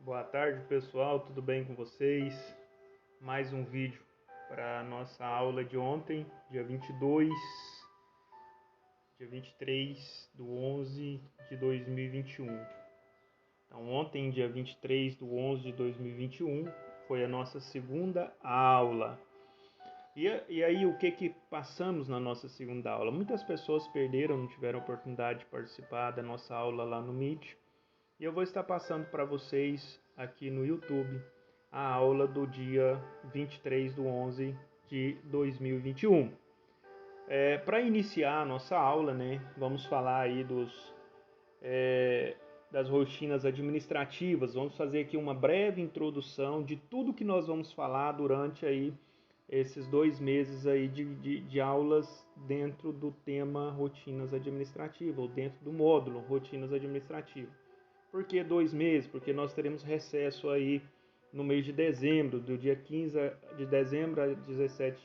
Boa tarde, pessoal, tudo bem com vocês? Mais um vídeo para a nossa aula de ontem, dia 23 do 11 de 2021. Então, ontem, dia 23 do 11 de 2021, foi a nossa segunda aula. E aí, o que passamos na nossa segunda aula? Muitas pessoas perderam, não tiveram oportunidade de participar da nossa aula lá no Meet. E eu vou estar passando para vocês aqui no YouTube a aula do dia 23 do 11 de 2021. Para iniciar a nossa aula, né, vamos falar aí das rotinas administrativas. Vamos fazer aqui uma breve introdução de tudo que nós vamos falar durante aí esses 2 meses aí de aulas dentro do tema rotinas administrativas, ou dentro do módulo rotinas administrativas. Por que 2 meses? Porque nós teremos recesso aí no mês de dezembro, do dia 15 de dezembro a 17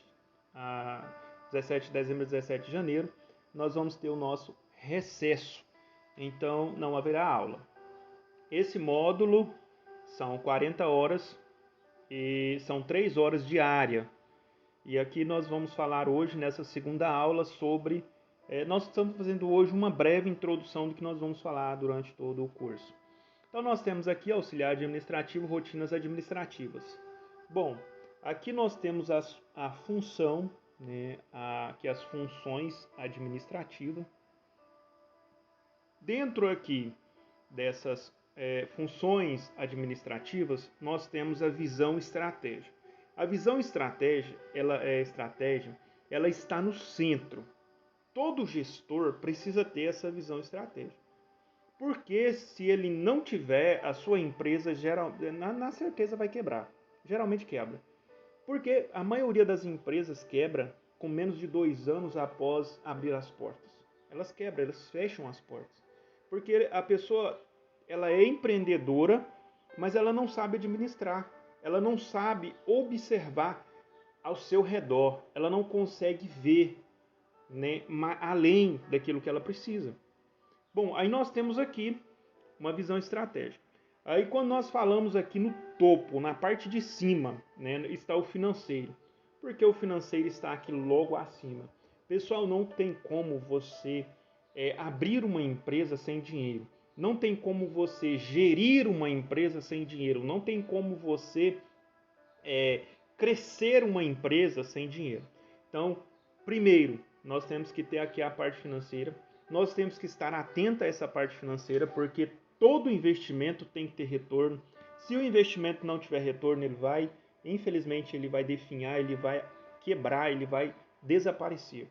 de dezembro a 17 de janeiro, nós vamos ter o nosso recesso. Então, não haverá aula. Esse módulo são 40 horas e são 3 horas diária. E aqui nós vamos falar hoje, nessa segunda aula, sobre... nós estamos fazendo hoje uma breve introdução do que nós vamos falar durante todo o curso. Então, nós temos aqui auxiliar administrativo, rotinas administrativas. Bom, aqui nós temos a função, né, que as funções administrativas. Dentro aqui dessas funções administrativas, nós temos a visão estratégica. A visão estratégia, ela está no centro. Todo gestor precisa ter essa visão estratégica. Porque se ele não tiver, a sua empresa na certeza vai quebrar. Geralmente quebra. Porque a maioria das empresas quebra com menos de 2 anos após abrir as portas. Elas quebram, elas fecham as portas. Porque a pessoa, ela é empreendedora, mas ela não sabe administrar. Ela não sabe observar ao seu redor. Ela não consegue ver, né, além daquilo que ela precisa. Bom, aí nós temos aqui uma visão estratégica. Aí quando nós falamos aqui no topo, na parte de cima, né, está o financeiro. Porque o financeiro está aqui logo acima. Pessoal, não tem como você abrir uma empresa sem dinheiro. Não tem como você gerir uma empresa sem dinheiro. Não tem como você crescer uma empresa sem dinheiro. Então, primeiro, nós temos que ter aqui a parte financeira. Nós temos que estar atento a essa parte financeira, porque todo investimento tem que ter retorno. Se o investimento não tiver retorno, infelizmente, ele vai definhar, ele vai quebrar, ele vai desaparecer.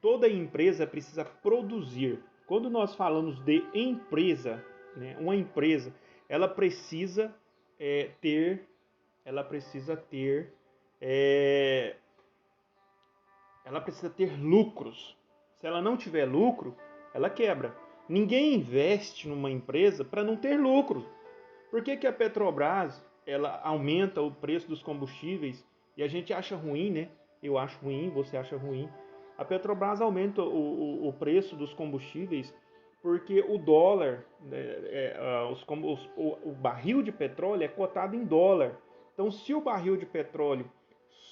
Toda empresa precisa produzir. Quando nós falamos de empresa, né, uma empresa, ela precisa ter ela precisa ter é, ela precisa ter lucros. Se ela não tiver lucro, ela quebra. Ninguém investe numa empresa para não ter lucro. Por que a Petrobras ela aumenta o preço dos combustíveis e a gente acha ruim, né? Eu acho ruim, você acha ruim. A Petrobras aumenta o preço dos combustíveis porque o dólar, o barril de petróleo é cotado em dólar. Então, se o barril de petróleo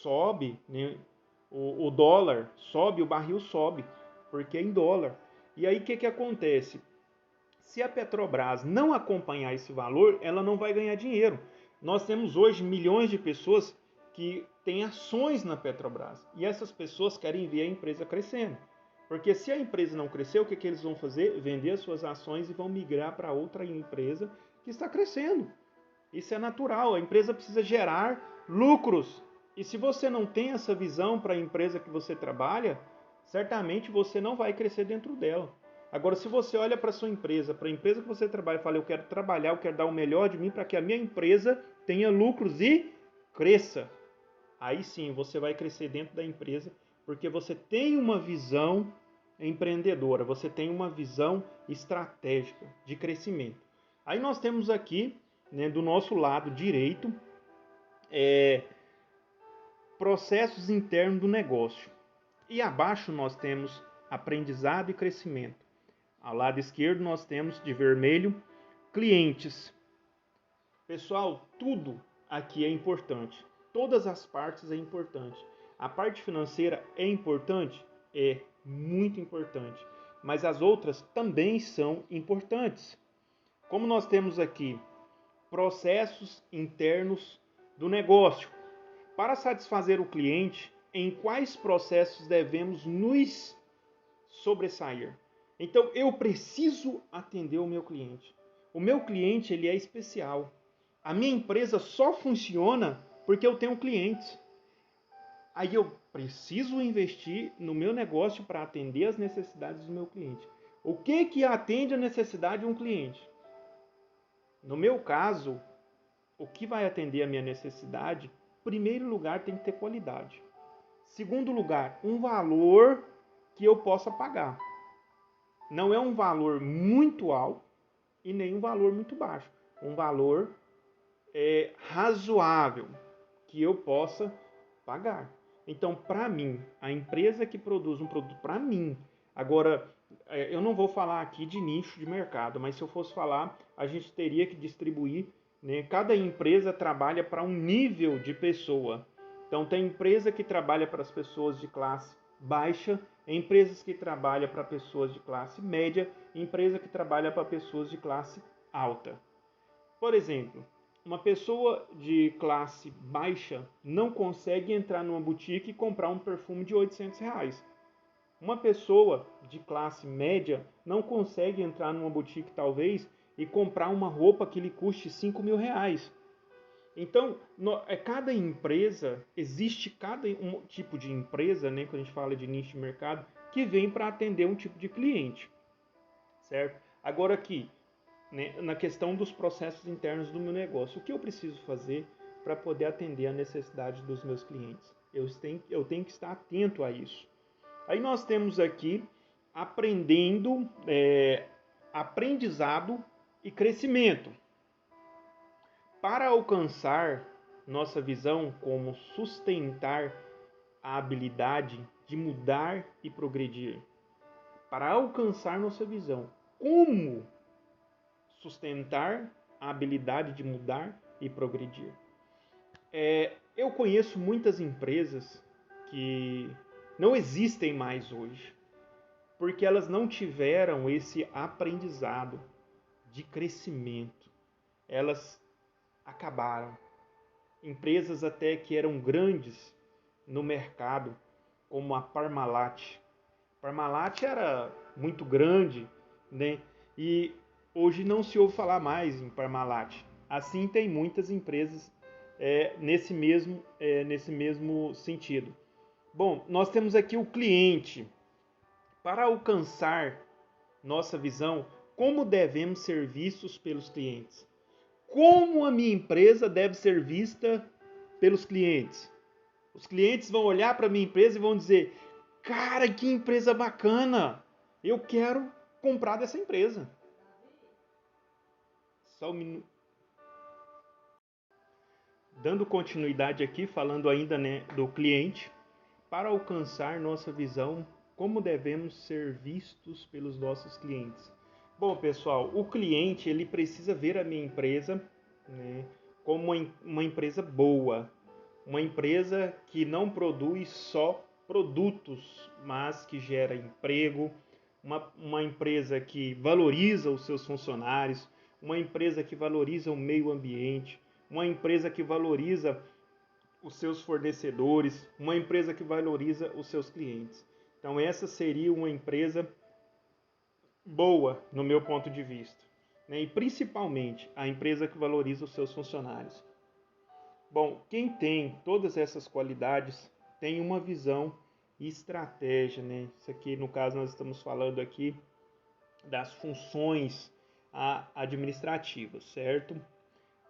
sobe, né, o dólar sobe, o barril sobe, porque é em dólar. E aí o que acontece? Se a Petrobras não acompanhar esse valor, ela não vai ganhar dinheiro. Nós temos hoje milhões de pessoas que têm ações na Petrobras e essas pessoas querem ver a empresa crescendo. Porque se a empresa não crescer, o que eles vão fazer? Vender as suas ações e vão migrar para outra empresa que está crescendo. Isso é natural, a empresa precisa gerar lucros. E se você não tem essa visão para a empresa que você trabalha, certamente você não vai crescer dentro dela. Agora, se você olha para a sua empresa, para a empresa que você trabalha e fala, eu quero trabalhar, eu quero dar o melhor de mim para que a minha empresa tenha lucros e cresça. Aí sim, você vai crescer dentro da empresa, porque você tem uma visão empreendedora, você tem uma visão estratégica de crescimento. Aí nós temos aqui, né, do nosso lado direito, processos internos do negócio. E abaixo nós temos aprendizado e crescimento. Ao lado esquerdo nós temos de vermelho clientes. Pessoal, tudo aqui é importante. Todas as partes é importante. A parte financeira é importante? É muito importante. Mas as outras também são importantes. Como nós temos aqui processos internos do negócio. Para satisfazer o cliente, em quais processos devemos nos sobressair? Então, eu preciso atender o meu cliente. O meu cliente, ele é especial. A minha empresa só funciona porque eu tenho clientes. Aí eu preciso investir no meu negócio para atender as necessidades do meu cliente. O que atende a necessidade de um cliente? No meu caso, o que vai atender a minha necessidade, em primeiro lugar, tem que ter qualidade. Segundo lugar, um valor que eu possa pagar. Não é um valor muito alto e nem um valor muito baixo. Um valor razoável que eu possa pagar. Então, para mim, a empresa que produz um produto para mim, agora, eu não vou falar aqui de nicho de mercado, mas se eu fosse falar, a gente teria que distribuir, né? Cada empresa trabalha para um nível de pessoa. Então, tem empresa que trabalha para as pessoas de classe baixa, empresas que trabalham para pessoas de classe média, empresa que trabalha para pessoas de classe alta. Por exemplo, uma pessoa de classe baixa não consegue entrar numa boutique e comprar um perfume de R$ 800. Uma pessoa de classe média não consegue entrar numa boutique, talvez, e comprar uma roupa que lhe custe R$ 5.000. Então, cada empresa, existe cada um tipo de empresa, né, quando a gente fala de nicho de mercado, que vem para atender um tipo de cliente, certo? Agora aqui, né, na questão dos processos internos do meu negócio, o que eu preciso fazer para poder atender a necessidade dos meus clientes? Eu tenho que estar atento a isso. Aí nós temos aqui aprendizado e crescimento. Para alcançar nossa visão como sustentar a habilidade de mudar e progredir. Para alcançar nossa visão, como sustentar a habilidade de mudar e progredir. Eu conheço muitas empresas que não existem mais hoje, porque elas não tiveram esse aprendizado de crescimento. Elas acabaram. Empresas até que eram grandes no mercado, como a Parmalat. Parmalat era muito grande, né? E hoje não se ouve falar mais em Parmalat. Assim tem muitas empresas nesse mesmo sentido. Bom, nós temos aqui o cliente. Para alcançar nossa visão, como devemos ser vistos pelos clientes? Como a minha empresa deve ser vista pelos clientes? Os clientes vão olhar para a minha empresa e vão dizer: cara, que empresa bacana! Eu quero comprar dessa empresa. Só um minuto. Dando continuidade aqui, falando ainda, né, do cliente, para alcançar nossa visão, como devemos ser vistos pelos nossos clientes? Bom, pessoal, o cliente ele precisa ver a minha empresa, né, como uma empresa boa, uma empresa que não produz só produtos, mas que gera emprego, uma empresa que valoriza os seus funcionários, uma empresa que valoriza o meio ambiente, uma empresa que valoriza os seus fornecedores, uma empresa que valoriza os seus clientes. Então essa seria uma empresa boa, no meu ponto de vista, né? E principalmente a empresa que valoriza os seus funcionários. Bom, quem tem todas essas qualidades tem uma visão e estratégia, né? Isso aqui, no caso, nós estamos falando aqui das funções administrativas, certo?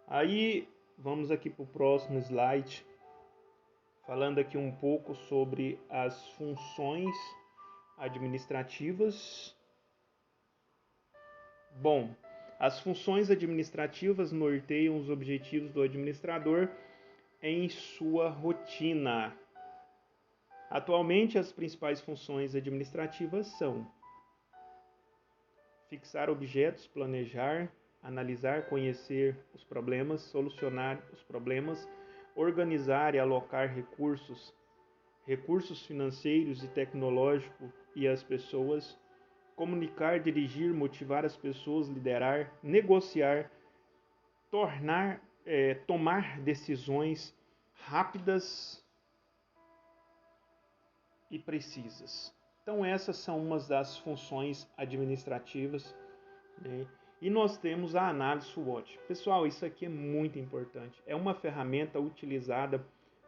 Aí, vamos aqui para o próximo slide, falando aqui um pouco sobre as funções administrativas. Bom, as funções administrativas norteiam os objetivos do administrador em sua rotina. Atualmente, as principais funções administrativas são fixar objetos, planejar, analisar, conhecer os problemas, solucionar os problemas, organizar e alocar recursos financeiros e tecnológicos e as pessoas, comunicar, dirigir, motivar as pessoas, liderar, negociar, tomar decisões rápidas e precisas. Então essas são umas das funções administrativas, né? E nós temos a análise SWOT. Pessoal, isso aqui é muito importante. É uma ferramenta utilizada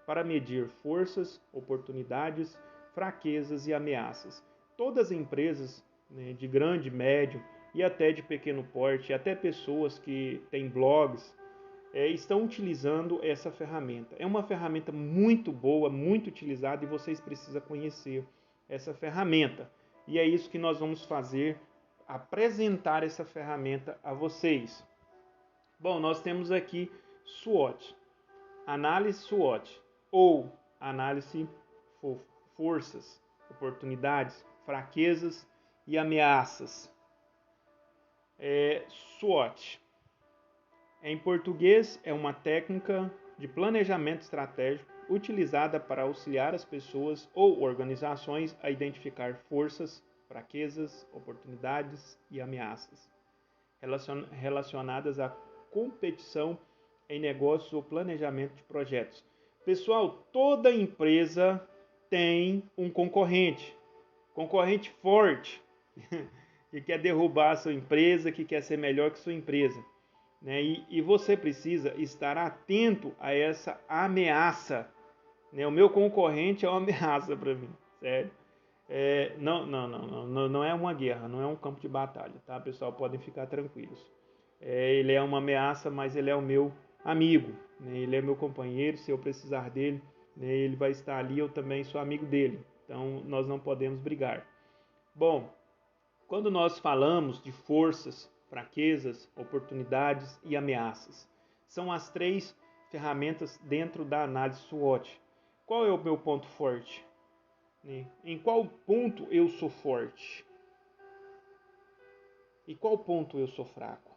para medir forças, oportunidades, fraquezas e ameaças. Todas as empresas, né, de grande, médio e até de pequeno porte, até pessoas que têm blogs, estão utilizando essa ferramenta. É uma ferramenta muito boa, muito utilizada e vocês precisam conhecer essa ferramenta. E é isso que nós vamos fazer, apresentar essa ferramenta a vocês. Bom, nós temos aqui SWOT, análise SWOT, ou análise forças, oportunidades, fraquezas e ameaças. SWOT, em português, é uma técnica de planejamento estratégico utilizada para auxiliar as pessoas ou organizações a identificar forças, fraquezas, oportunidades e ameaças relacionadas à competição em negócios ou planejamento de projetos. Pessoal, toda empresa tem um concorrente forte, que quer derrubar a sua empresa, que quer ser melhor que sua empresa. Né? E você precisa estar atento a essa ameaça. Né? O meu concorrente é uma ameaça para mim, sério. Não é uma guerra, não é um campo de batalha, tá, pessoal? Podem ficar tranquilos. Ele é uma ameaça, mas ele é o meu amigo, né? Ele é meu companheiro, se eu precisar dele, né, ele vai estar ali, eu também sou amigo dele. Então, nós não podemos brigar. Bom, quando nós falamos de forças, fraquezas, oportunidades e ameaças, são as 3 ferramentas dentro da análise SWOT. Qual é o meu ponto forte? Em qual ponto eu sou forte? E qual ponto eu sou fraco?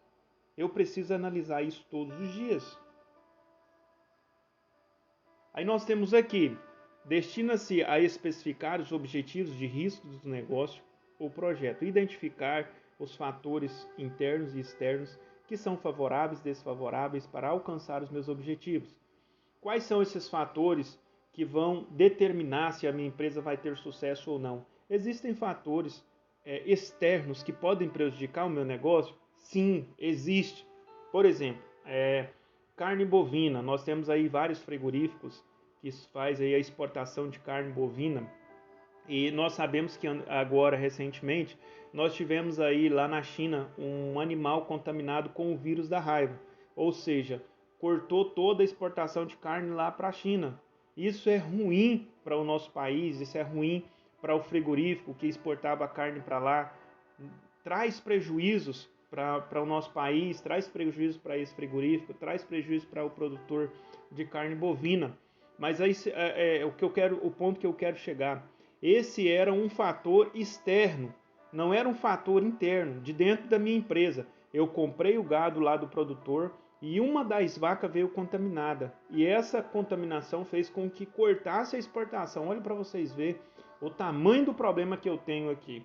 Eu preciso analisar isso todos os dias. Aí nós temos aqui, destina-se a especificar os objetivos de risco do negócio ou projeto, identificar os fatores internos e externos que são favoráveis e desfavoráveis para alcançar os meus objetivos. Quais são esses fatores que vão determinar se a minha empresa vai ter sucesso ou não? Existem fatores externos que podem prejudicar o meu negócio? Sim, existe. Por exemplo, carne bovina. Nós temos aí vários frigoríficos que faz aí a exportação de carne bovina. E nós sabemos que agora, recentemente, nós tivemos aí lá na China um animal contaminado com o vírus da raiva. Ou seja, cortou toda a exportação de carne lá para a China. Isso é ruim para o nosso país, isso é ruim para o frigorífico que exportava a carne para lá. Traz prejuízos para o nosso país, traz prejuízo para esse frigorífico, traz prejuízo para o produtor de carne bovina. Mas aí o ponto que eu quero chegar, esse era um fator externo, não era um fator interno, de dentro da minha empresa. Eu comprei o gado lá do produtor e uma das vacas veio contaminada. E essa contaminação fez com que cortasse a exportação. Olha para vocês verem o tamanho do problema que eu tenho aqui,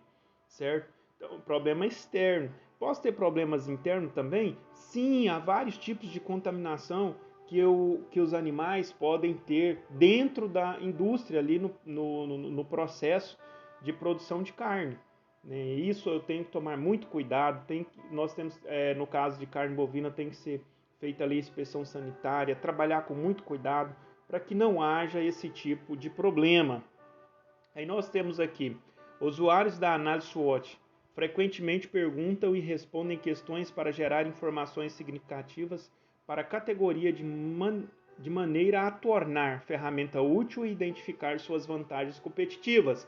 certo? Então, problema externo. Posso ter problemas internos também? Sim, há vários tipos de contaminação que os animais podem ter dentro da indústria ali no processo de produção de carne. Isso eu tenho que tomar muito cuidado. Nós temos, no caso de carne bovina, tem que ser feita ali a inspeção sanitária, trabalhar com muito cuidado para que não haja esse tipo de problema. Aí nós temos aqui, usuários da análise SWOT frequentemente perguntam e respondem questões para gerar informações significativas para a categoria de maneira a tornar ferramenta útil e identificar suas vantagens competitivas.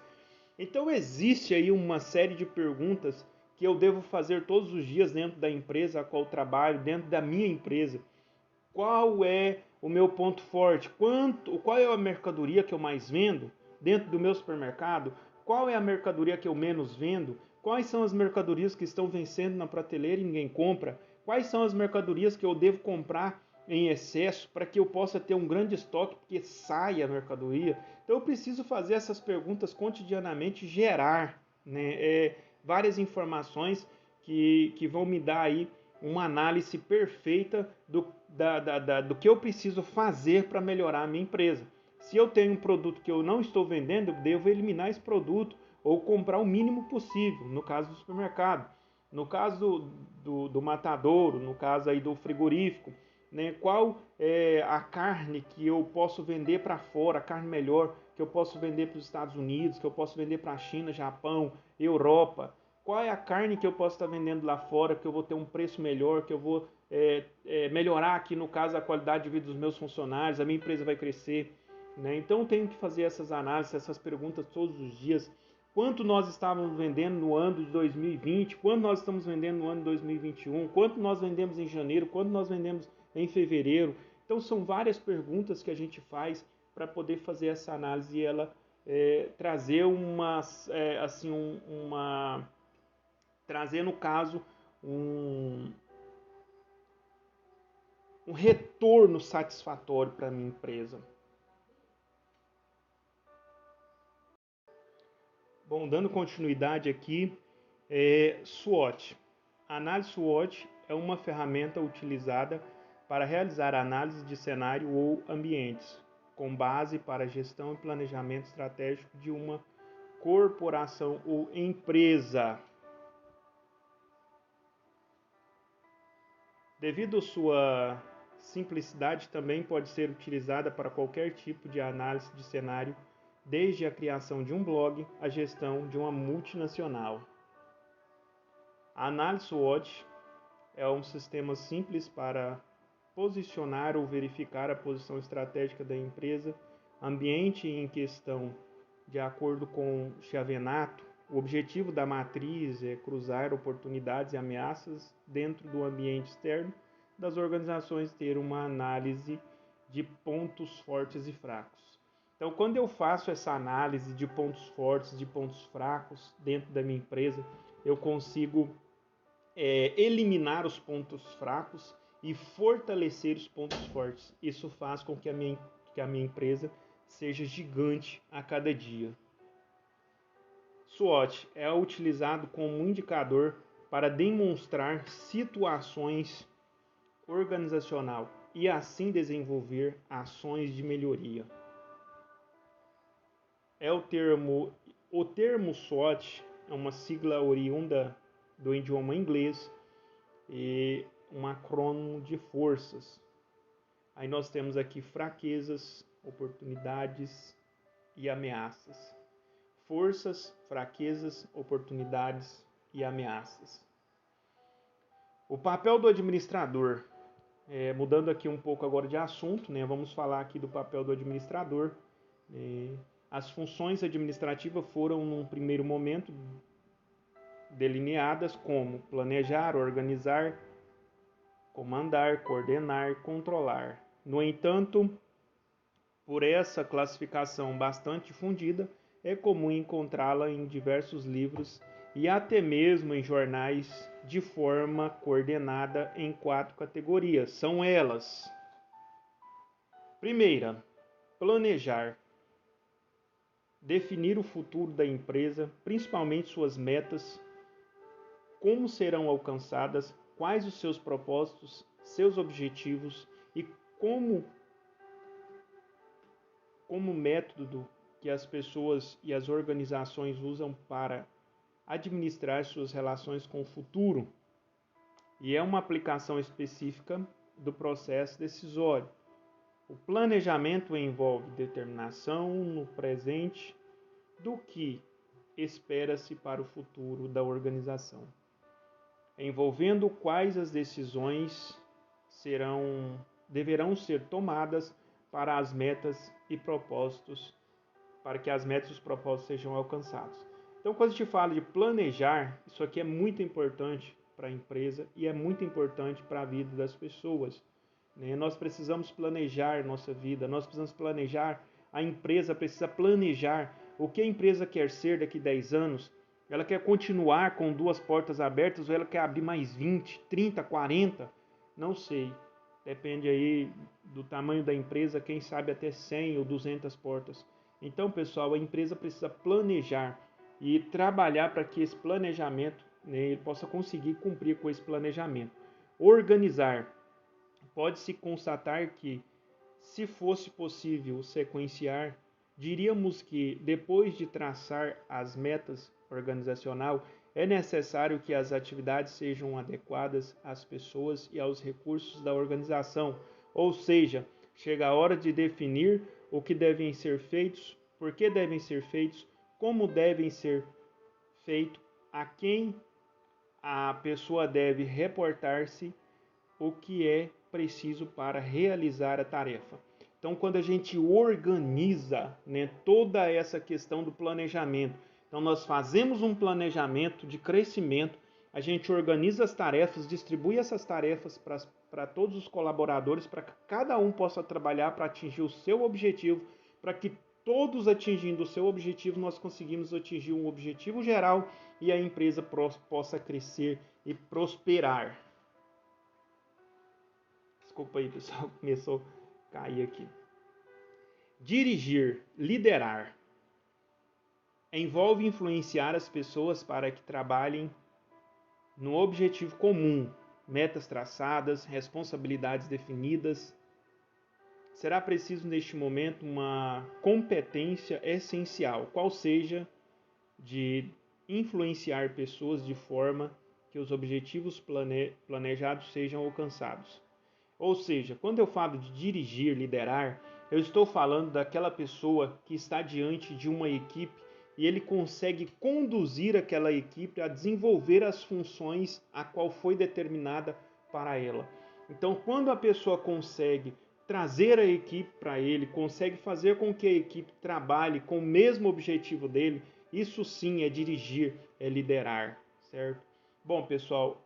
Então existe aí uma série de perguntas que eu devo fazer todos os dias dentro da empresa a qual trabalho, dentro da minha empresa. Qual é o meu ponto forte? Qual é a mercadoria que eu mais vendo dentro do meu supermercado? Qual é a mercadoria que eu menos vendo? Quais são as mercadorias que estão vencendo na prateleira e ninguém compra? Quais são as mercadorias que eu devo comprar em excesso para que eu possa ter um grande estoque, porque saia a mercadoria? Então eu preciso fazer essas perguntas cotidianamente, gerar, né, várias informações que vão me dar aí uma análise perfeita do que eu preciso fazer para melhorar a minha empresa. Se eu tenho um produto que eu não estou vendendo, eu devo eliminar esse produto ou comprar o mínimo possível, no caso do supermercado. No caso do matadouro, no caso aí do frigorífico, né, qual é a carne que eu posso vender para fora, a carne melhor que eu posso vender para os Estados Unidos, que eu posso vender para a China, Japão, Europa. Qual é a carne que eu posso estar vendendo lá fora, que eu vou ter um preço melhor, que eu vou melhorar aqui, no caso, a qualidade de vida dos meus funcionários, a minha empresa vai crescer. Né? Então eu tenho que fazer essas análises, essas perguntas todos os dias. Quanto nós estávamos vendendo no ano de 2020, quanto nós estamos vendendo no ano de 2021, quanto nós vendemos em janeiro, quanto nós vendemos em fevereiro. Então são várias perguntas que a gente faz para poder fazer essa análise e ela trazer trazer no caso um retorno satisfatório para a minha empresa. Bom, dando continuidade aqui, SWOT. A análise SWOT é uma ferramenta utilizada para realizar análise de cenário ou ambientes, com base para gestão e planejamento estratégico de uma corporação ou empresa. Devido à sua simplicidade, também pode ser utilizada para qualquer tipo de análise de cenário, desde a criação de um blog à gestão de uma multinacional. A análise SWOT é um sistema simples para posicionar ou verificar a posição estratégica da empresa, ambiente em questão. De acordo com Chiavenato, o objetivo da matriz é cruzar oportunidades e ameaças dentro do ambiente externo das organizações, ter uma análise de pontos fortes e fracos. Então, quando eu faço essa análise de pontos fortes e de pontos fracos dentro da minha empresa, eu consigo eliminar os pontos fracos e fortalecer os pontos fortes. Isso faz com que a minha empresa seja gigante a cada dia. SWOT é utilizado como indicador para demonstrar situações organizacional e assim desenvolver ações de melhoria. O termo SWOT é uma sigla oriunda do idioma inglês e um acrônimo de forças. Aí nós temos aqui fraquezas, oportunidades e ameaças. Forças, fraquezas, oportunidades e ameaças. O papel do administrador, mudando aqui um pouco agora de assunto, né? Vamos falar aqui do papel do administrador. As funções administrativas foram, num primeiro momento, delineadas como planejar, organizar, comandar, coordenar, controlar. No entanto, por essa classificação bastante difundida, é comum encontrá-la em diversos livros e até mesmo em jornais de forma coordenada em 4 categorias. São elas: primeira, planejar. Definir o futuro da empresa, principalmente suas metas, como serão alcançadas, quais os seus propósitos, seus objetivos e como método que as pessoas e as organizações usam para administrar suas relações com o futuro. E é uma aplicação específica do processo decisório. O planejamento envolve determinação no presente do que espera-se para o futuro da organização, envolvendo quais as decisões deverão ser tomadas para as metas e propósitos, para que as metas e os propósitos sejam alcançados. Então, quando a gente fala de planejar, isso aqui é muito importante para a empresa e é muito importante para a vida das pessoas. Nós precisamos planejar nossa vida, nós precisamos planejar, a empresa precisa planejar o que a empresa quer ser daqui a 10 anos, Ela quer continuar com 2 portas abertas ou ela quer abrir mais 20, 30, 40? Não sei. Depende aí do tamanho da empresa, quem sabe até 100 ou 200 portas. Então, pessoal, a empresa precisa planejar e trabalhar para que esse planejamento, né, ele possa conseguir cumprir com esse planejamento. Organizar. Pode-se constatar que, se fosse possível sequenciar, diríamos que, depois de traçar as metas organizacional, é necessário que as atividades sejam adequadas às pessoas e aos recursos da organização, ou seja, chega a hora de definir o que devem ser feitos, por que devem ser feitos, como devem ser feitos, a quem a pessoa deve reportar-se, o que é preciso para realizar a tarefa. Então, quando a gente organiza, né, toda essa questão do planejamento, então nós fazemos um planejamento de crescimento, a gente organiza as tarefas, distribui essas tarefas para todos os colaboradores, para que cada um possa trabalhar para atingir o seu objetivo, para que todos atingindo o seu objetivo, nós conseguimos atingir um objetivo geral e a empresa possa crescer e prosperar. Desculpa aí, pessoal, começou a cair aqui. Dirigir, liderar, envolve influenciar as pessoas para que trabalhem no objetivo comum, metas traçadas, responsabilidades definidas. Será preciso neste momento uma competência essencial, qual seja de influenciar pessoas de forma que os objetivos planejados sejam alcançados. Ou seja, quando eu falo de dirigir, liderar, eu estou falando daquela pessoa que está diante de uma equipe e ele consegue conduzir aquela equipe a desenvolver as funções a qual foi determinada para ela. Então, quando a pessoa consegue trazer a equipe para ele, consegue fazer com que a equipe trabalhe com o mesmo objetivo dele, isso sim é dirigir, é liderar, certo? Bom, pessoal,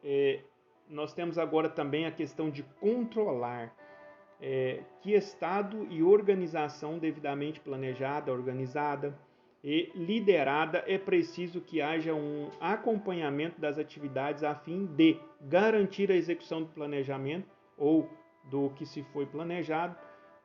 nós temos agora também a questão de controlar. Que estado e organização devidamente planejada, organizada e liderada é preciso que haja um acompanhamento das atividades a fim de garantir a execução do planejamento ou do que se foi planejado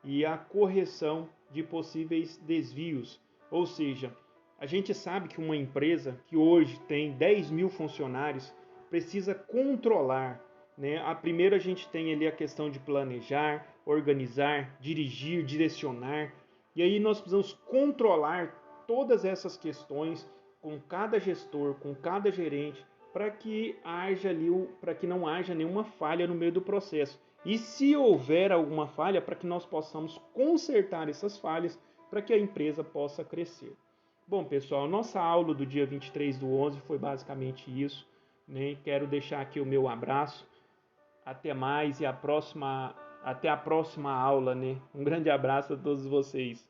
e a correção de possíveis desvios. Ou seja, a gente sabe que uma empresa que hoje tem 10 mil funcionários precisa controlar, né? A primeira a gente tem ali a questão de planejar, organizar, dirigir, direcionar. E aí nós precisamos controlar todas essas questões com cada gestor, com cada gerente, para que não haja nenhuma falha no meio do processo. E se houver alguma falha, para que nós possamos consertar essas falhas, para que a empresa possa crescer. Bom, pessoal, nossa aula do dia 23/11 foi basicamente isso, né? Quero deixar aqui o meu abraço. Até mais e até a próxima aula, né? Um grande abraço a todos vocês.